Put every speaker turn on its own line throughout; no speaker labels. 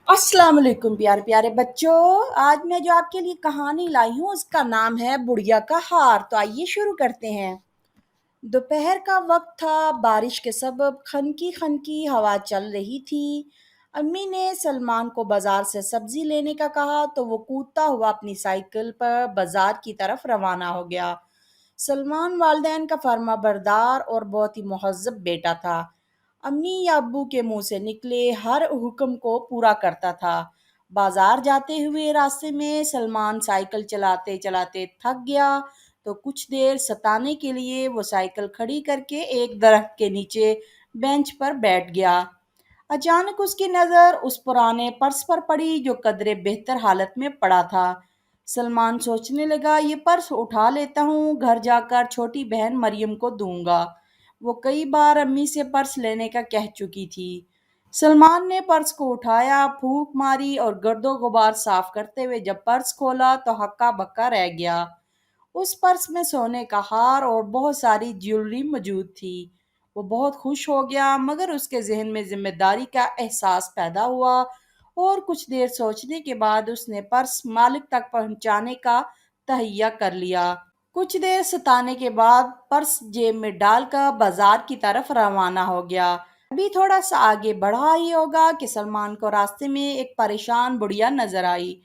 अस्सलाम वालेकुम प्यारे प्यारे बच्चों। आज मैं जो आपके लिए कहानी लाई हूँ उसका नाम है बुढ़िया का हार। तो आइए शुरू करते हैं। दोपहर का वक्त था। बारिश के सबब खनकी खनकी हवा चल रही थी। अम्मी ने सलमान को बाजार से सब्जी लेने का कहा तो वो कूदता हुआ अपनी साइकिल पर बाजार की तरफ रवाना हो गया। सलमान वालिदैन का फर्मा बरदार और बहुत ही मुहज्जब बेटा था। अम्मी या अब्बू के मुंह से निकले हर हुक्म को पूरा करता था। बाजार जाते हुए रास्ते में सलमान साइकिल चलाते चलाते थक गया तो कुछ देर सताने के लिए वो साइकिल खड़ी करके एक दरख्त के नीचे बेंच पर बैठ गया। अचानक उसकी नज़र उस पुराने पर्स पर पड़ी जो कदरे बेहतर हालत में पड़ा था। सलमान सोचने लगा, ये पर्स उठा लेता हूँ, घर जाकर छोटी बहन मरियम को दूंगा। वो कई बार अम्मी से पर्स लेने का कह चुकी थी। सलमान ने पर्स को उठाया, फूंक मारी और गर्दो गुबार साफ करते हुए जब पर्स खोला तो हक्का बक्का रह गया। उस पर्स में सोने का हार और बहुत सारी ज्वेलरी मौजूद थी। वो बहुत खुश हो गया मगर उसके जहन में जिम्मेदारी का एहसास पैदा हुआ और कुछ देर सोचने के बाद उसने पर्स मालिक तक पहुंचाने का तहैया कर लिया। कुछ देर सताने के बाद पर्स जेब में डालकर बाजार की तरफ रवाना हो गया। अभी थोड़ा सा आगे बढ़ा ही होगा कि सलमान को रास्ते में एक परेशान बुढ़िया नजर आई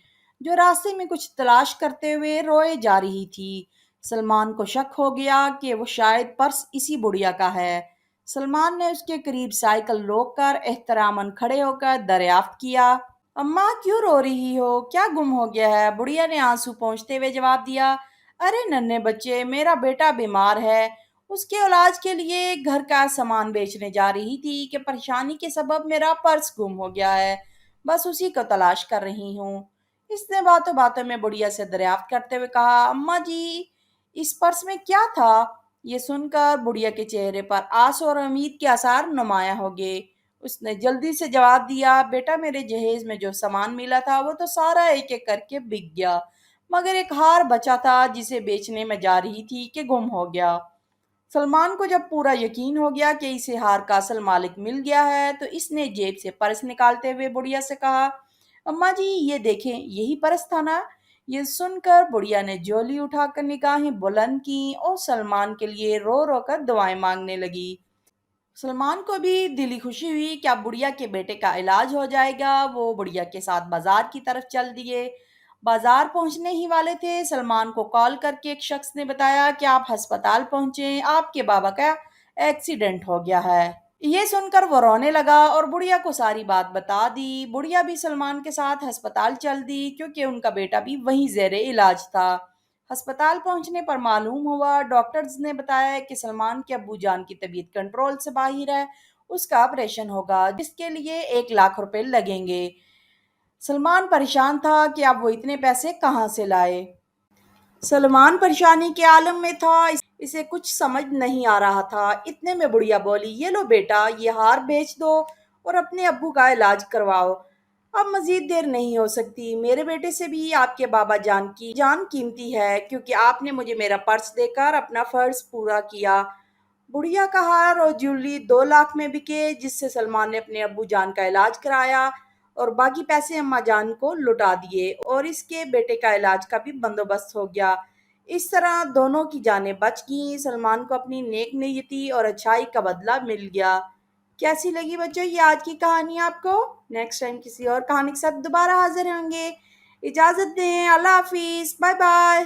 जो रास्ते में कुछ तलाश करते हुए रोए जा रही थी। सलमान को शक हो गया कि वो शायद पर्स इसी बुढ़िया का है। सलमान ने उसके करीब साइकिल रोककर एहतरामन खड़े होकर दरियाफ्त किया, अम्मा क्यों रो रही हो, क्या गुम हो गया है? बुढ़िया ने आंसू पोंछते हुए जवाब दिया, अरे नन्हे बच्चे, मेरा बेटा बीमार है। उसके इलाज के लिए घर का सामान बेचने जा रही थी कि परेशानी के सबब मेरा पर्स गुम हो गया है। बस उसी को तलाश कर रही हूँ। इसने बातों बातों में बुढ़िया से दरियाफ्त करते हुए कहा, अम्मा जी, इस पर्स में क्या था? ये सुनकर बुढ़िया के चेहरे पर आस और उम्मीद के आसार नुमाया हो गए। उसने जल्दी से जवाब दिया, बेटा मेरे जहेज में जो सामान मिला था वो तो सारा एक एक करके बिक गया, मगर एक हार बचा था जिसे बेचने में जा रही थी कि गुम हो गया। सलमान को जब पूरा यकीन हो गया कि इसे हार का असल मालिक मिल गया है तो इसने जेब से पर्स निकालते हुए बुढ़िया से कहा, अम्मा जी ये देखें, यही पर्स था ना? ये सुनकर बुढ़िया ने झोली उठाकर निगाहें बुलंद की और सलमान के लिए रो रो कर दुआएं मांगने लगी। सलमान को भी दिली खुशी हुई कि अब बुढ़िया के बेटे का इलाज हो जाएगा। वो बुढ़िया के साथ बाजार की तरफ चल दिए। बाजार पहुंचने ही वाले थे, सलमान को कॉल करके एक शख्स ने बताया कि आप अस्पताल पहुंचे, आपके बाबा का एक्सीडेंट हो गया है। ये सुनकर वो रोने लगा और बुढ़िया को सारी बात बता दी। बुढ़िया भी सलमान के साथ अस्पताल चल दी क्योंकि उनका बेटा भी वहीं जेरे इलाज था। अस्पताल पहुंचने पर मालूम हुआ, डॉक्टर्स ने बताया कि सलमान के अब्बू जान की तबीयत कंट्रोल से बाहर है। उसका ऑपरेशन होगा जिसके लिए 1 लाख रुपए लगेंगे। सलमान परेशान था कि अब वो इतने पैसे कहाँ से लाए। सलमान परेशानी के आलम में था, इसे कुछ समझ नहीं आ रहा था। इतने में बुढ़िया बोली, ये लो बेटा, ये हार बेच दो और अपने अब्बू का इलाज करवाओ। अब मजीद देर नहीं हो सकती। मेरे बेटे से भी आपके बाबा जान की जान कीमती है क्योंकि आपने मुझे मेरा पर्स देकर अपना फर्ज पूरा किया। बुढ़िया का हार और ज्वेलरी 2 लाख में बिके जिससे सलमान ने अपने अब्बू जान का इलाज कराया और बाकी पैसे अम्मा जान को लुटा दिए और इसके बेटे का इलाज का भी बंदोबस्त हो गया। इस तरह दोनों की जानें बच गईं। सलमान को अपनी नेक नीयती और अच्छाई का बदला मिल गया। कैसी लगी बच्चों ये आज की कहानी आपको? नेक्स्ट टाइम किसी और कहानी के साथ दोबारा हाजिर होंगे। इजाज़त दें, अल्लाह हाफिज़, बाय बाय।